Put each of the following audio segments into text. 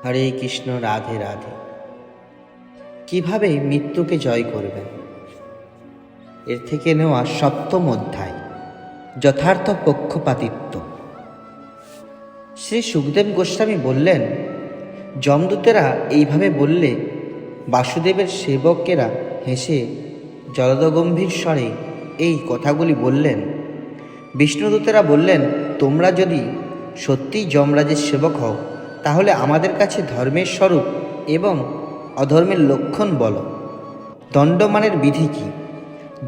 হরে কৃষ্ণ, রাধে রাধে। কিভাবে মৃত্যুকে জয় করবেন, এর থেকে নেওয়া সপ্তম অধ্যায়, যথার্থ পক্ষপাতিত্ব। শ্রী সুখদেব গোস্বামী বললেন, যমদূতেরা এইভাবে বললে বাসুদেবের সেবকেরা হেসে জলদগম্ভীর স্বরে এই কথাগুলি বললেন। বিষ্ণুদূতেরা বললেন, তোমরা যদি সত্যিই যমরাজের সেবক হও তাহলে আমাদের কাছে ধর্মের স্বরূপ এবং অধর্মের লক্ষণ বলো। দণ্ডমানের বিধি কী?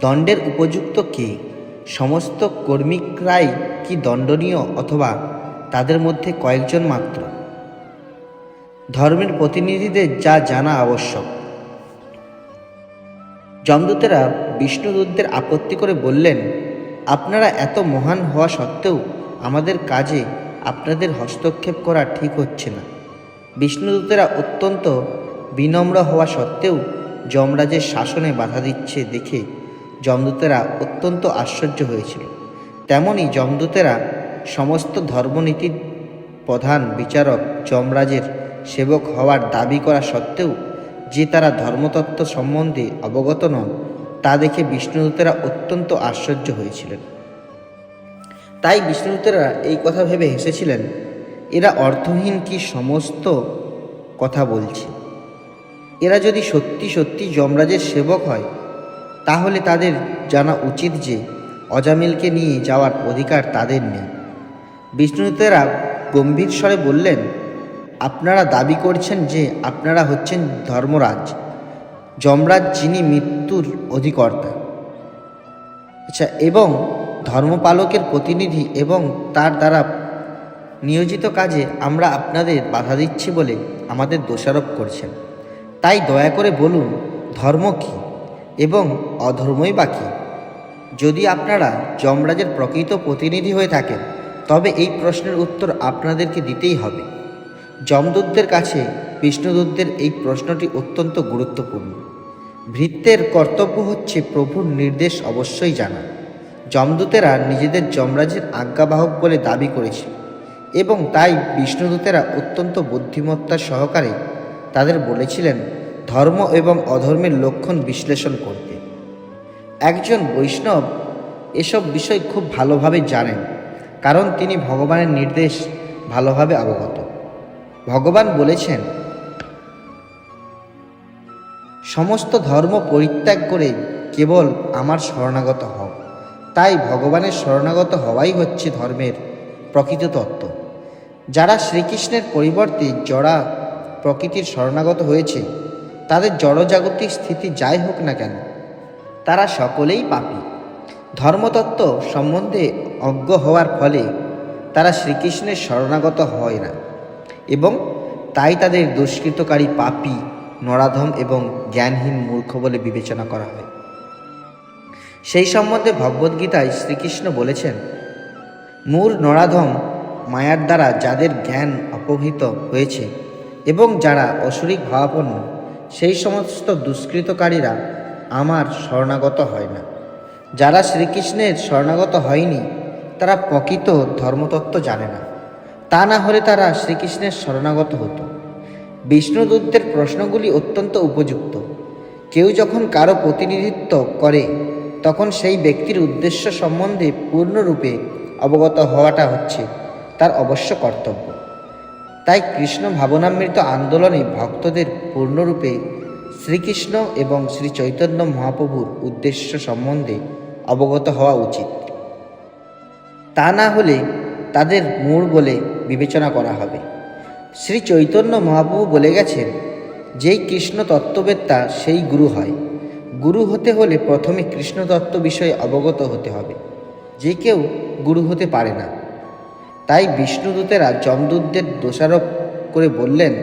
দণ্ডের উপযুক্ত কে? সমস্ত কর্মিকরাই কি দণ্ডনীয় অথবা তাদের মধ্যে কয়েকজন মাত্র? ধর্মের প্রতিনিধিদের যা জানা আবশ্যক। যমদূতেরা বিষ্ণুদূতদের আপত্তি করে বললেন, আপনারা এত মহান হওয়া সত্ত্বেও আমাদের কাজে আপনাদের হস্তক্ষেপ করা ঠিক হচ্ছে না। বিষ্ণুদূতেরা অত্যন্ত বিনম্র হওয়া সত্ত্বেও যমরাজের শাসনে বাধা দিচ্ছে দেখে যমদূতেরা অত্যন্ত আশ্চর্য হয়েছিল। তেমনি যমদূতেরা সমস্ত ধর্মনীতির প্রধান বিচারক যমরাজের সেবক হওয়ার দাবি করা সত্ত্বেও যে তারা ধর্মতত্ত্ব সম্বন্ধে অবগত নন তা দেখে বিষ্ণুদূতেরা অত্যন্ত আশ্চর্য হয়েছিলেন। তাই বিষ্ণুদূতেরা এই কথা ভেবে হেসেছিলেন, এরা অর্থহীন কি সমস্ত কথা বলছে। এরা যদি সত্যি সত্যি যমরাজের সেবক হয় তাহলে তাদের জানা উচিত যে অজামিলকে নিয়ে যাওয়ার অধিকার তাদের নেই। বিষ্ণুদূতেরা গম্ভীর স্বরে বললেন, আপনারা দাবি করছেন যে আপনারা হচ্ছেন ধর্মরাজ, যমরাজ যিনি মৃত্যুর অধিকর্তা, এবং ধর্মপালকের প্রতিনিধি, এবং তার দ্বারা নিয়োজিত কাজে আমরা আপনাদের বাধা দিচ্ছি বলে আমাদের দোষারোপ করছেন। তাই দয়া করে বলুন, ধর্ম কী এবং অধর্মই বা কী? যদি আপনারা যমরাজের প্রকৃত প্রতিনিধি হয়ে থাকেন তবে এই প্রশ্নের উত্তর আপনাদেরকে দিতেই হবে। যমদূতদের কাছে বিষ্ণুদূতদের এই প্রশ্নটি অত্যন্ত গুরুত্বপূর্ণ। ভৃত্যের কর্তব্য হচ্ছে প্রভুর নির্দেশ অবশ্যই জানা। যমদূতেরা নিজেদের যমরাজের আজ্ঞাবাহক বলে দাবি করেছিল এবং তাই বিষ্ণুদূতেরা অত্যন্ত বুদ্ধিমত্তা সহকারে তাদের বলেছিলেন ধর্ম এবং অধর্মের লক্ষণ বিশ্লেষণ করতে। একজন বৈষ্ণব এসব বিষয় খুব ভালোভাবে জানেন, কারণ তিনি ভগবানের নির্দেশ ভালোভাবে অবগত। ভগবান বলেছেন, সমস্ত ধর্ম পরিত্যাগ করে কেবল আমার শরণাগত হও। তাই ভগবানের শরণাগত হওয়াই হচ্ছে ধর্মের প্রকৃত তত্ত্ব। যারা শ্রীকৃষ্ণের পরিবর্তে জড়া প্রকৃতির শরণাগত হয়েছে তাদের জড়জাগতিক স্থিতি যাই হোক না কেন তারা সকলেই পাপী। ধর্মতত্ত্ব সম্বন্ধে অজ্ঞ হওয়ার ফলে তারা শ্রীকৃষ্ণের শরণাগত হয় না এবং তাই তাদের দুষ্কৃতকারী, পাপী, নরাধম এবং জ্ঞানহীন মূর্খ বলে বিবেচনা করা হয়। সেই সম্বন্ধে ভগবদ্গীতায় শ্রীকৃষ্ণ বলেছেন, মূঢ় নরাধম মায়ার দ্বারা যাদের জ্ঞান অপহৃত হয়েছে এবং যারা অসুরিক ভাবাপন্ন, সেই সমস্ত দুষ্কৃতকারীরা আমার শরণাগত হয় না। যারা শ্রীকৃষ্ণের শরণাগত হয়নি তারা প্রকৃত ধর্মতত্ত্ব জানে না। তা না হলে তারা শ্রীকৃষ্ণের শরণাগত হতো। বিষ্ণুদূতদের প্রশ্নগুলি অত্যন্ত উপযুক্ত। কেউ যখন কারো প্রতিনিধিত্ব করে তখন সেই ব্যক্তির উদ্দেশ্য সম্বন্ধে পূর্ণরূপে অবগত হওয়াটা হচ্ছে তার অবশ্য কর্তব্য। তাই কৃষ্ণ ভাবনামৃত আন্দোলনে ভক্তদের পূর্ণরূপে শ্রীকৃষ্ণ এবং শ্রী চৈতন্য মহাপ্রভুর উদ্দেশ্য সম্বন্ধে অবগত হওয়া উচিত। তা না হলে তাদের মূঢ় বলে বিবেচনা করা হবে। শ্রী চৈতন্য মহাপ্রভু বলে গেছেন, যেই কৃষ্ণ তত্ত্ববেত্তা সেই গুরু হয়। গুরু হতে হলে প্রথমে কৃষ্ণ তত্ত্ব বিষয়ে অবগত হতে হবে। যে কেউ গুরু হতে পারে না। তাই বিষ্ণুদূতেরা যমদূতদের দোষারোপ করে বললেন,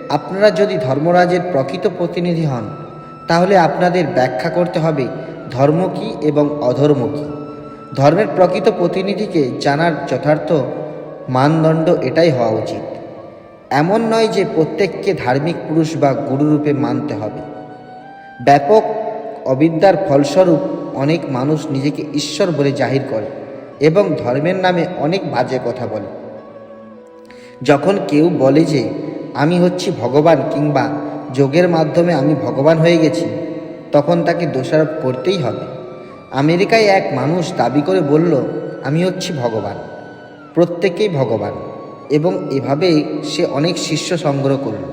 আপনারা যদি ধর্মরাজের প্রকৃত প্রতিনিধি হন তাহলে আপনাদের ব্যাখ্যা করতে হবে ধর্ম কী এবং অধর্ম কী। ধর্মের প্রকৃত প্রতিনিধিকে জানার যথার্থ মানদণ্ড এটাই হওয়া উচিত। এমন নয় যে প্রত্যেককে ধার্মিক পুরুষ বা গুরুরূপে মানতে হবে। ব্যাপক অবিদ্যার ফলস্বরূপ অনেক মানুষ নিজেকে ঈশ্বর বলে জাহির করে এবং ধর্মের নামে অনেক বাজে কথা বলে। যখন কেউ বলে যে আমি হচ্ছি ভগবান কিংবা যোগের মাধ্যমে আমি ভগবান হয়ে গেছি, তখন তাকে দোষারোপ করতেই হবে। আমেরিকায় এক মানুষ দাবি করে বলল, আমি হচ্ছি ভগবান, প্রত্যেকেই ভগবান, এবং এভাবেই সে অনেক শিষ্য সংগ্রহ করল।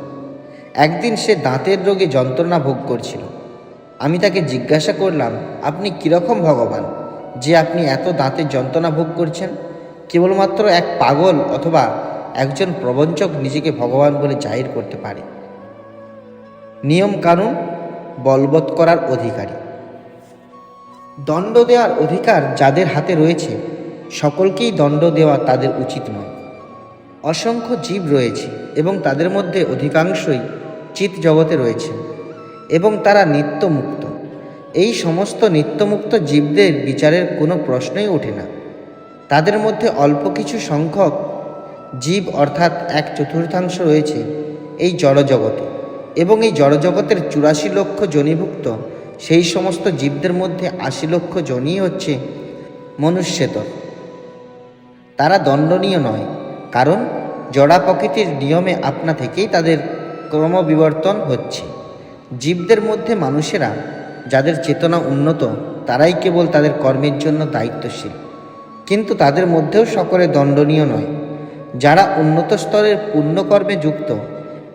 একদিন সে দাঁতের রোগে যন্ত্রণা ভোগ করছিল। আমি তাকে জিজ্ঞাসা করলাম, আপনি কীরকম ভগবান যে আপনি এত দাঁতের যন্ত্রণা ভোগ করছেন? কেবলমাত্র এক পাগল অথবা একজন প্রবঞ্চক নিজেকে ভগবান বলে জাহির করতে পারে। নিয়ম কানুন বলবৎ করার অধিকারী। দণ্ড দেওয়ার অধিকার যাদের হাতে রয়েছে, সকলকেই দণ্ড দেওয়া তাদের উচিত নয়। অসংখ্য জীব রয়েছে এবং তাদের মধ্যে অধিকাংশই চিৎ জগতে রয়েছে এবং তারা নিত্যমুক্ত। এই সমস্ত নিত্যমুক্ত জীবদের বিচারের কোনো প্রশ্নই ওঠে না। তাদের মধ্যে অল্প কিছু সংখ্যক জীব অর্থাৎ 1/4 রয়েছে এই জড়জগতে, এবং এই জড়জগতের 84 লক্ষ জনিভুক্ত সেই সমস্ত জীবদের মধ্যে 80 লক্ষ জনই হচ্ছে মনুষ্যেতর। তারা দণ্ডনীয় নয়, কারণ জড়া প্রকৃতির নিয়মে আপনা থেকেই তাদের ক্রমবিবর্তন হচ্ছে। জীবদের মধ্যে মানুষেরা যাদের চেতনা উন্নত, তারাই কেবল তাদের কর্মের জন্য দায়িত্বশীল, কিন্তু তাদের মধ্যেও সকলে দণ্ডনীয় নয়। যারা উন্নত স্তরের পুণ্যকর্মে যুক্ত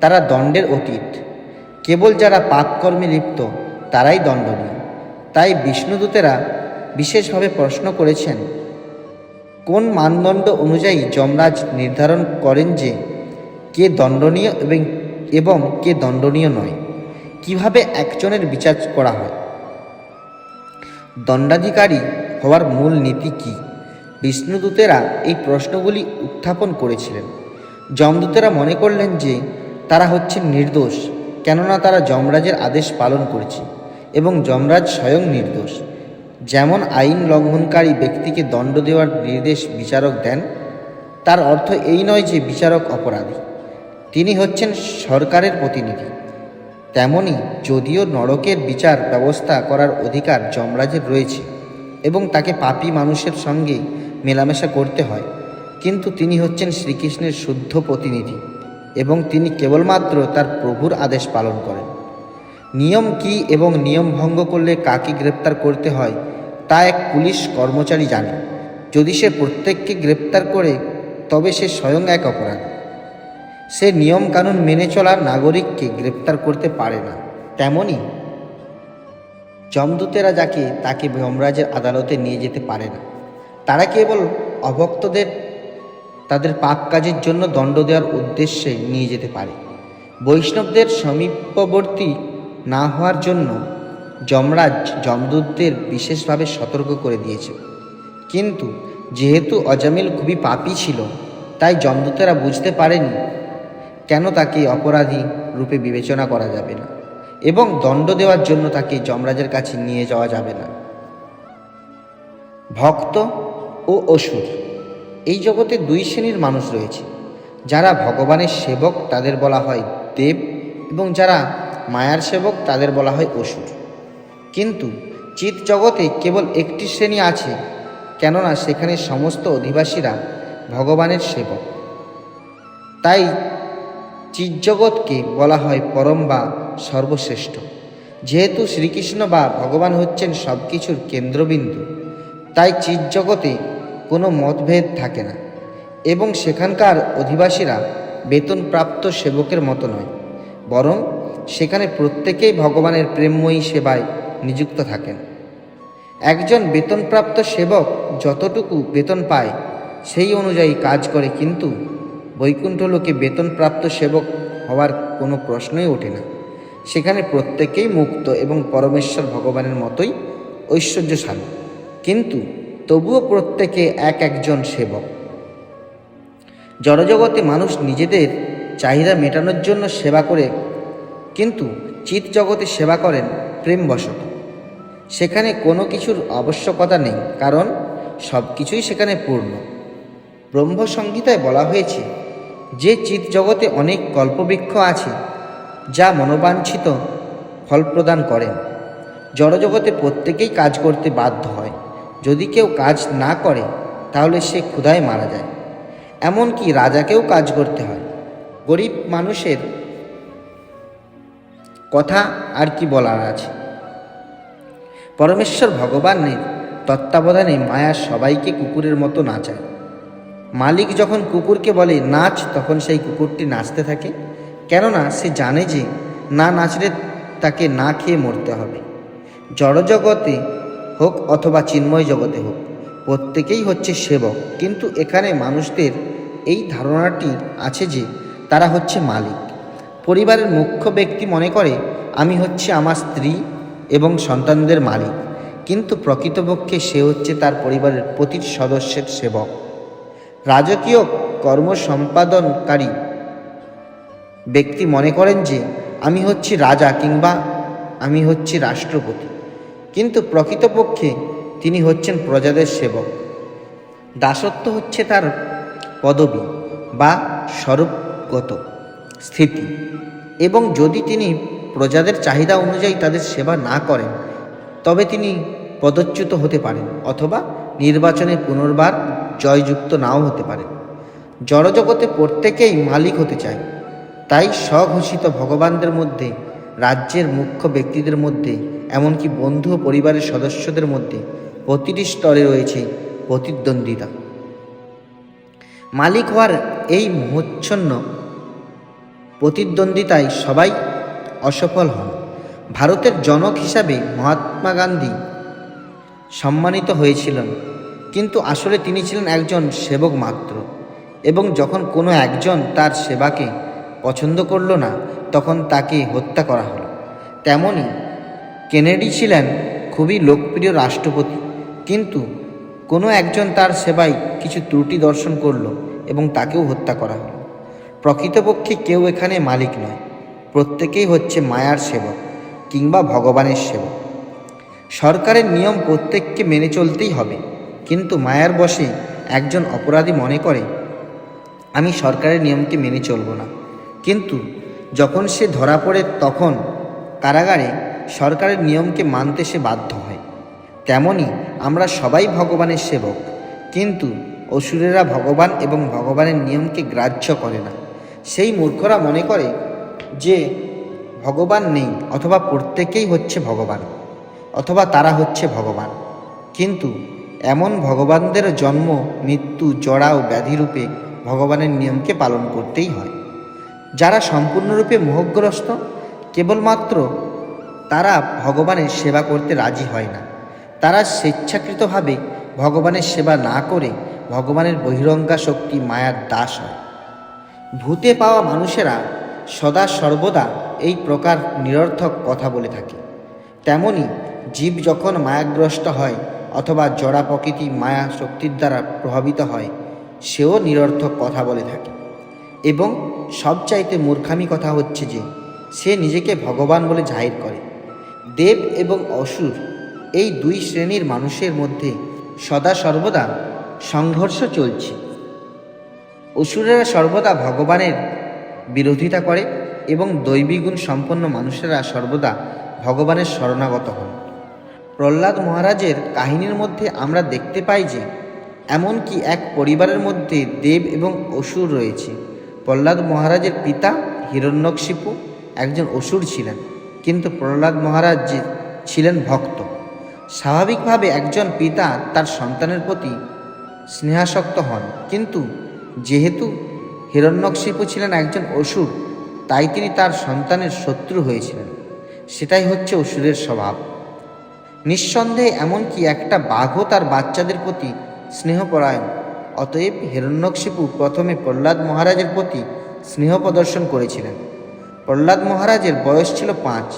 তারা দণ্ডের অতীত, কেবল যারা পাপকর্মে লিপ্ত তারাই দণ্ডনীয়। তাই বিষ্ণুদূতেরা বিশেষভাবে প্রশ্ন করেছেন, কোন মানদণ্ড অনুযায়ী যমরাজ নির্ধারণ করেন যে কে দণ্ডনীয় এবং কে দণ্ডনীয় নয়? কিভাবে একজনের বিচার করা হয়? দণ্ডাধিকারী হওয়ার মূল নীতি কী? বিষ্ণুদূতেরা এই প্রশ্নগুলি উত্থাপন করেছিলেন। যমদূতেরা মনে করলেন যে তারা হচ্ছেন নির্দোষ, কেননা তারা যমরাজের আদেশ পালন করেছে এবং যমরাজ স্বয়ং নির্দোষ। যেমন আইন লঙ্ঘনকারী ব্যক্তিকে দণ্ড দেওয়ার নির্দেশ বিচারক দেন, তার অর্থ এই নয় যে বিচারক অপরাধী, তিনি হচ্ছেন সরকারের প্রতিনিধি। তেমনি যদিও নরকের বিচার ব্যবস্থা করার অধিকার যমরাজের রয়েছে এবং তাকে পাপী মানুষের সঙ্গে মেলামেশা করতে হয়, কিন্তু তিনি হচ্ছেন শ্রীকৃষ্ণের শুদ্ধ প্রতিনিধি এবং তিনি কেবলমাত্র তার প্রভুর আদেশ পালন করেন। নিয়ম কী এবং নিয়ম ভঙ্গ করলে কাকে গ্রেপ্তার করতে হয় তা এক পুলিশ কর্মচারী জানে। যদি সে প্রত্যেককে গ্রেপ্তার করে তবে সে স্বয়ং এক অপরাধী। সে নিয়ম কানুন মেনে চলা নাগরিককে গ্রেপ্তার করতে পারে না। তেমনি যমদূতেরা যাকে তাকে যমরাজের আদালতে নিয়ে যেতে পারে না। তারা কেবল অভক্তদের তাদের পাপ কাজের জন্য দণ্ড দেওয়ার উদ্দেশ্যে নিয়ে যেতে পারে। বৈষ্ণবদের সমীপবর্তী না হওয়ার জন্য যমরাজ যমদূতদের বিশেষভাবে সতর্ক করে দিয়েছে, কিন্তু যেহেতু অজামিল খুবই পাপী ছিল, তাই যমদূতেরা বুঝতে পারেনি কেন তাকে অপরাধী রূপে বিবেচনা করা যাবে না এবং দণ্ড দেওয়ার জন্য তাকে যমরাজের কাছে নিয়ে যাওয়া যাবে না। ভক্ত ও অসুর। এই জগতে দুই শ্রেণীর মানুষ রয়েছে। যারা ভগবানের সেবক তাদের বলা হয় দেব, এবং যারা মায়ার সেবক তাদের বলা হয় অসুর। কিন্তু চিৎ জগতে কেবল একটি শ্রেণী আছে, কেননা সেখানে সমস্ত অধিবাসীরা ভগবানের সেবক। তাই চিৎজগৎকে বলা হয় পরম বা সর্বশ্রেষ্ঠ। যেহেতু শ্রীকৃষ্ণ বা ভগবান হচ্ছেন সব কিছুর কেন্দ্রবিন্দু, তাই চিৎজগতে কোনো মতভেদ থাকে না এবং সেখানকার অধিবাসীরা বেতনপ্রাপ্ত সেবকের মতো নয়, বরং সেখানে প্রত্যেকেই ভগবানের প্রেমময়ী সেবায় নিযুক্ত থাকেন। একজন বেতনপ্রাপ্ত সেবক যতটুকু বেতন পায় সেই অনুযায়ী কাজ করে, কিন্তু বৈকুণ্ঠ লোকে বেতনপ্রাপ্ত সেবক হওয়ার কোনো প্রশ্নই ওঠে না। সেখানে প্রত্যেকেই মুক্ত এবং পরমেশ্বর ভগবানের মতোই ঐশ্বর্যশালী, কিন্তু তবুও প্রত্যেকে একজন সেবক। জড়জগতে মানুষ নিজেদের চাহিদা মেটানোর জন্য সেবা করে, কিন্তু চিৎ জগতে সেবা করেন প্রেমবশত। সেখানে কোনো কিছুর আবশ্যকতা নেই, কারণ সব কিছুই সেখানে পূর্ণ। ব্রহ্মসংহিতায় বলা হয়েছে যে চিৎ জগতে অনেক কল্পবৃক্ষ আছে যা মনোবাঞ্ছিত ফল প্রদান করেন। জড়জগতে প্রত্যেকেই কাজ করতে বাধ্য হয়। যদি কেউ কাজ না করে তাহলে সে ক্ষুধায় মারা যায়। এমনকি রাজাকেও কাজ করতে হয়। গরিব মানুষের কথা আর কি বলার আছে। পরমেশ্বর ভগবানের তত্ত্বাবধানে মায়া সবাইকে কুকুরের মতো নাচায়। মালিক যখন কুকুরকে বলে নাচ, তখন সেই কুকুরটি নাচতে থাকে, কেননা সে জানে যে না নাচলে তাকে না খেয়ে মরতে হবে। জড়জগতে হোক অথবা চিন্ময় জগতে হোক, প্রত্যেকেই হচ্ছে সেবক, কিন্তু এখানে মানুষদের এই ধারণাটি আছে যে তারা হচ্ছে মালিক। পরিবারের মুখ্য ব্যক্তি মনে করে আমি হচ্ছে আমার স্ত্রী এবং সন্তানদের মালিক, কিন্তু প্রকৃতপক্ষে সে হচ্ছে তার পরিবারের প্রতিটি সদস্যের সেবক। রাজকীয় কর্ম সম্পাদনকারী ব্যক্তি মনে করেন যে আমি হচ্ছি রাজা কিংবা আমি হচ্ছি রাষ্ট্রপতি, কিন্তু প্রকৃতপক্ষে তিনি হচ্ছেন প্রজাদের সেবক। দাসত্ব হচ্ছে তার পদবী বা স্বরূপগত স্থিতি, এবং যদি তিনি প্রজাদের চাহিদা অনুযায়ী তাদের সেবা না করেন তবে তিনি পদচ্যুত হতে পারেন অথবা নির্বাচনে পুনর্বার জয়যুক্ত নাও হতে পারেন। জড়জগতে প্রত্যেকেই মালিক হতে চায়, তাই স্বঘোষিত ভগবানদের মধ্যে, রাজ্যের মুখ্য ব্যক্তিদের মধ্যে, এমনকি বন্ধু ও পরিবারের সদস্যদের মধ্যে প্রতিটি স্তরে রয়েছে প্রতিদ্বন্দ্বিতা। মালিক হওয়ার এই মোহচ্ছন্ন প্রতিদ্বন্দ্বিতায় সবাই অসফল হন। ভারতের জনক হিসাবে মহাত্মা গান্ধী সম্মানিত হয়েছিলেন, কিন্তু আসলে তিনি ছিলেন একজন সেবক মাত্র, এবং যখন কোনো একজন তার সেবাকে পছন্দ করল না তখন তাকে হত্যা করা হলো। তেমনি কেনেডি ছিলেন খুবই লোকপ্রিয় রাষ্ট্রপতি, কিন্তু কোনো একজন তার সেবায় কিছু ত্রুটি দর্শন করল এবং তাকেও হত্যা করা হলো। প্রকৃতপক্ষে কেউ এখানে মালিক নয়, প্রত্যেকেই হচ্ছে মায়ার সেবক কিংবা ভগবানের সেবক। সরকারের নিয়ম প্রত্যেককে মেনে চলতেই হবে, কিন্তু মায়ার বশে একজন অপরাধী মনে করে আমি সরকারের নিয়মকে মেনে চলব না, কিন্তু যখন সে ধরা পড়ে তখন কারাগারে সরকারের নিয়মকে মানতে সে বাধ্য হয়। তেমনি আমরা সবাই ভগবানের সেবক, কিন্তু অসুরেরা ভগবান এবং ভগবানের নিয়মকে গ্রাহ্য করে না। সেই মূর্খরা মনে করে যে ভগবান নেই, অথবা প্রত্যেকেই হচ্ছে ভগবান, অথবা তারা হচ্ছে ভগবান, কিন্তু এমন ভগবানদের জন্ম, মৃত্যু, জড়া ও ব্যাধিরূপে ভগবানের নিয়মকে পালন করতেই হয়। যারা সম্পূর্ণরূপে মোহগ্রস্ত, কেবলমাত্র তারা ভগবানের সেবা করতে রাজি হয় না। তারা স্বেচ্ছাকৃতভাবে ভগবানের সেবা না করে ভগবানের বহিরঙ্গা শক্তি মায়ার দাস হয়। ভূতে পাওয়া মানুষেরা সদা সর্বদা এই প্রকার নিরর্থক কথা বলে থাকে। তেমনি জীব যখন মায়াগ্রস্ত হয় অথবা জড়া প্রকৃতি মায়া শক্তির দ্বারা প্রভাবিত হয়, সেও নিরর্থক কথা বলে থাকে। এবং সবচাইতে মূর্খামি কথা হচ্ছে যে সে নিজেকে ভগবান বলে জাহির করে। দেব এবং অসুর এই দুই শ্রেণীর মানুষের মধ্যে সদা সর্বদা সংঘর্ষ চলছে। অসুরেরা সর্বদা ভগবানের বিরোধিতা করে এবং দৈবীগুণ সম্পন্ন মানুষেরা সর্বদা ভগবানের শরণাগত হন। প্রহ্লাদ মহারাজের কাহিনীর মধ্যে আমরা দেখতে পাই যে এমনকি এক পরিবারের মধ্যে দেব এবং অসুর রয়েছে। প্রহ্লাদ মহারাজের পিতা হিরণ্যকশিপু একজন অসুর ছিলেন, কিন্তু প্রহ্লাদ মহারাজ ছিলেন ভক্ত। স্বাভাবিকভাবে একজন পিতা তার সন্তানের প্রতি স্নেহাসক্ত হন, কিন্তু যেহেতু হিরণ্যকশিপু ছিলেন একজন অসুর, তাই তিনি তার সন্তানের শত্রু হয়েছিলেন। সেটাই হচ্ছে অসুরের স্বভাব। নিঃসন্দেহে এমনকি একটা বাঘও তার বাচ্চাদের প্রতি স্নেহপরায়ণ। অতএব হিরণ্যকশিপু প্রথমে প্রহ্লাদ মহারাজের প্রতি স্নেহ প্রদর্শন করেছিলেন। প্রহ্লাদ মহারাজের বয়স ছিল 5।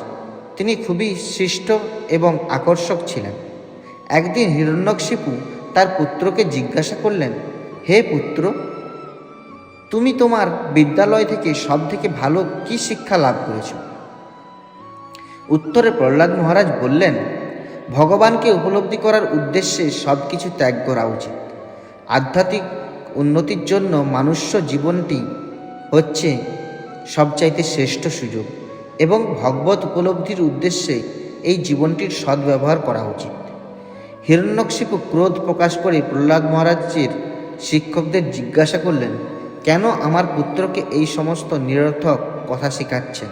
তিনি খুবই শিষ্ট এবং আকর্ষক ছিলেন। একদিন হিরণ্যকশিপু তার পুত্রকে জিজ্ঞাসা করলেন, হে পুত্র, তুমি তোমার বিদ্যালয় থেকে সবথেকে ভালো কি শিক্ষা লাভ করেছ? উত্তরে প্রহ্লাদ মহারাজ বললেন, ভগবানকে উপলব্ধি করার উদ্দেশ্যে সব কিছু ত্যাগ করা উচিত। আধ্যাত্মিক উন্নতির জন্য মনুষ্য জীবনটি হচ্ছে সবচাইতে শ্রেষ্ঠ সুযোগ, এবং ভগবত উপলব্ধির উদ্দেশ্যে এই জীবনটির সদ্ব্যবহার করা উচিত। হিরণ্যকশিপু ক্রোধ প্রকাশ করে প্রহ্লাদ মহারাজের শিক্ষকদের জিজ্ঞাসা করলেন, কেন আমার পুত্রকে এই সমস্ত নিরর্থক কথা শেখাচ্ছেন?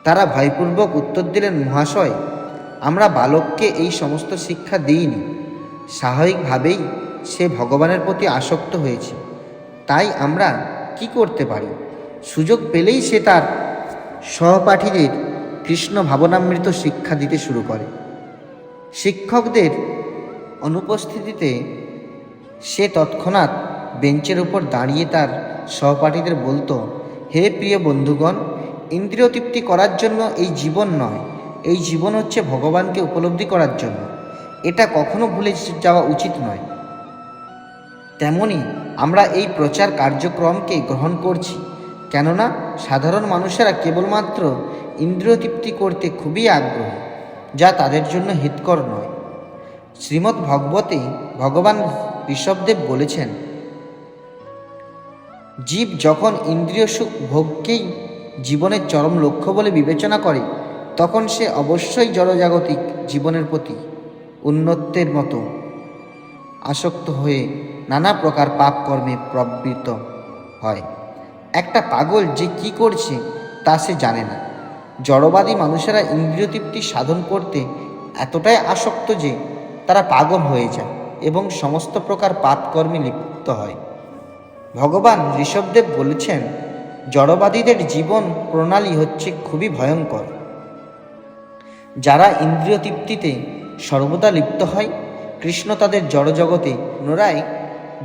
তারা ভয়পূর্বক উত্তর দিলেন, মহাশয়, আমরা বালককে এই সমস্ত শিক্ষা দিইনি। স্বাভাবিকভাবেই সে ভগবানের প্রতি আসক্ত হয়েছে, তাই আমরা কি করতে পারি? সুযোগ পেলেই সে তার সহপাঠীদের কৃষ্ণ ভাবনামৃত শিক্ষা দিতে শুরু করে। শিক্ষকদের অনুপস্থিতিতে সে তৎক্ষণাৎ বেঞ্চের উপর দাঁড়িয়ে তার সহপাঠীদের বলতো, হে প্রিয় বন্ধুগণ, ইন্দ্রিয় তৃপ্তি করার জন্য এই জীবন নয়, এই জীবন হচ্ছে ভগবানকে উপলব্ধি করার জন্য। এটা কখনো ভুলে যাওয়া উচিত নয়। তেমনি আমরা এই প্রচার কার্যক্রমকে গ্রহণ করছি, কেননা সাধারণ মানুষেরা কেবলমাত্র ইন্দ্রিয় তৃপ্তি করতে খুবই আগ্রহী, যা তাদের জন্য হিতকর নয়। শ্রীমদ্ ভগবতে ভগবান ঋষভদেব বলেছেন, জীব যখন ইন্দ্রিয় সুখ ভোগকেই জীবনের চরম লক্ষ্য বলে বিবেচনা করে, তখন সে অবশ্যই জড়জাগতিক জীবনের প্রতি উন্নতের মতো আসক্ত হয়ে নানা প্রকার পাপ কর্মে প্রবৃত্ত হয়। একটা পাগল যে কি করছে তা সে জানে না। জড়বাদী মানুষেরা ইন্দ্রিয় তৃপ্তি সাধন করতে এতটাই আসক্ত যে তারা পাগল হয়ে যায় এবং সমস্ত প্রকার পাপ কর্মে লিপ্ত হয়। ভগবান ঋষভদেব বলেছেন, জড়বাদীদের জীবন প্রণালী হচ্ছে খুবই ভয়ঙ্কর। যারা ইন্দ্রিয় তৃপ্তিতে সর্বদা লিপ্ত হয়, কৃষ্ণ তাদের জড়জগতে পুনরায়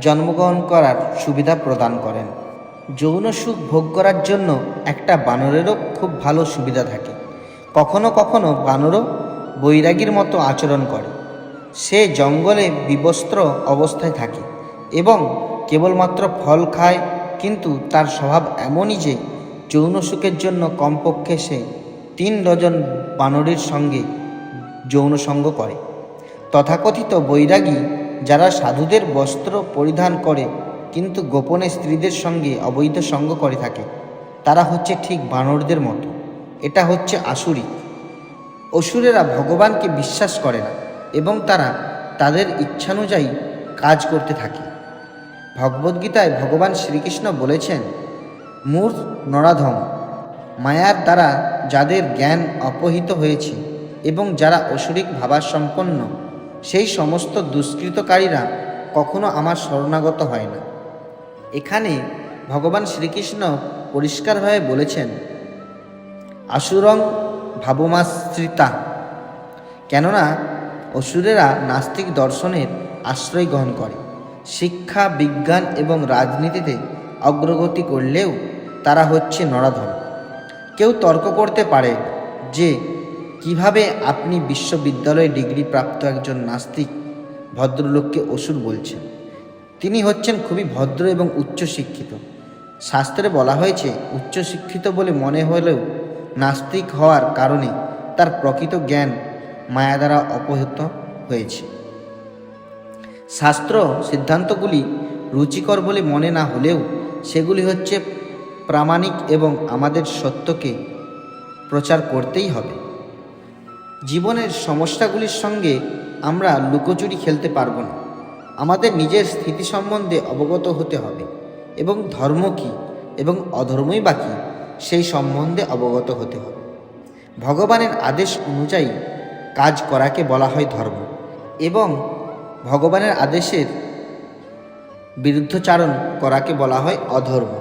জন্মগ্রহণ করার সুবিধা প্রদান করেন। যৌন সুখ ভোগ করার জন্য একটা বানরেরও খুব ভালো সুবিধা থাকে। কখনো কখনো বানরও বৈরাগীর মতো আচরণ করে। সে জঙ্গলে বিবস্ত্র অবস্থায় থাকে এবং কেবলমাত্র ফল খায়, কিন্তু তার স্বভাব এমনই যে যৌন সুখের জন্য কমপক্ষে সে 3 ডজন বানরের সঙ্গে যৌন সঙ্গ করে। তথাকথিত বৈরাগী যারা সাধুদের বস্ত্র পরিধান করে কিন্তু গোপনে স্ত্রীদের সঙ্গে অবৈধ সঙ্গ করে থাকে, তারা হচ্ছে ঠিক বানরদের মতো। এটা হচ্ছে আসুরিক। অসুরেরা ভগবানকে বিশ্বাস করে না এবং তারা তাদের ইচ্ছানুযায়ী কাজ করতে থাকে। ভগবদ্গীতায় ভগবান শ্রীকৃষ্ণ বলেছেন, মূঢ় নরাধম, মায়ার দ্বারা যাদের জ্ঞান অপহৃত হয়েছে এবং যারা অসুরিক ভাবাসম্পন্ন, সেই সমস্ত দুষ্কৃতকারীরা কখনো আমার শরণাগত হয় না। এখানে ভগবান শ্রীকৃষ্ণ পরিষ্কারভাবে বলেছেন, আসুরং ভাবমাশ্রিতা, কেননা অসুরেরা নাস্তিক দর্শনের আশ্রয় গ্রহণ করে। শিক্ষা, বিজ্ঞান এবং রাজনীতিতে অগ্রগতি করলেও তারা হচ্ছে নরাধম। কেউ তর্ক করতে পারে যে কিভাবে আপনি বিশ্ববিদ্যালয়ে ডিগ্রি প্রাপ্ত একজন নাস্তিক ভদ্রলোককে অসুর বলছেন। তিনি হচ্ছেন খুবই ভদ্র এবং উচ্চশিক্ষিত। শাস্ত্রে বলা হয়েছে, উচ্চশিক্ষিত বলে মনে হলেও নাস্তিক হওয়ার কারণে তার প্রকৃত জ্ঞান মায়া দ্বারা অপহৃত হয়েছে। শাস্ত্র সিদ্ধান্তগুলি রুচিকর বলে মনে না হলেও সেগুলি হচ্ছে প্রামাণিক এবং আমাদের সত্যকে প্রচার করতেই হবে। জীবনের সমস্যাগুলির সঙ্গে আমরা লুকোচুরি খেলতে পারব না। আমাদের নিজের স্থিতি সম্বন্ধে অবগত হতে হবে এবং ধর্ম কী এবং অধর্মই বা কী সেই সম্বন্ধে অবগত হতে হবে। ভগবানের আদেশ অনুযায়ী কাজ করাকে বলা হয় ধর্ম এবং ভগবানের আদেশের বিরুদ্ধচারণ করাকে বলা হয় অধর্ম।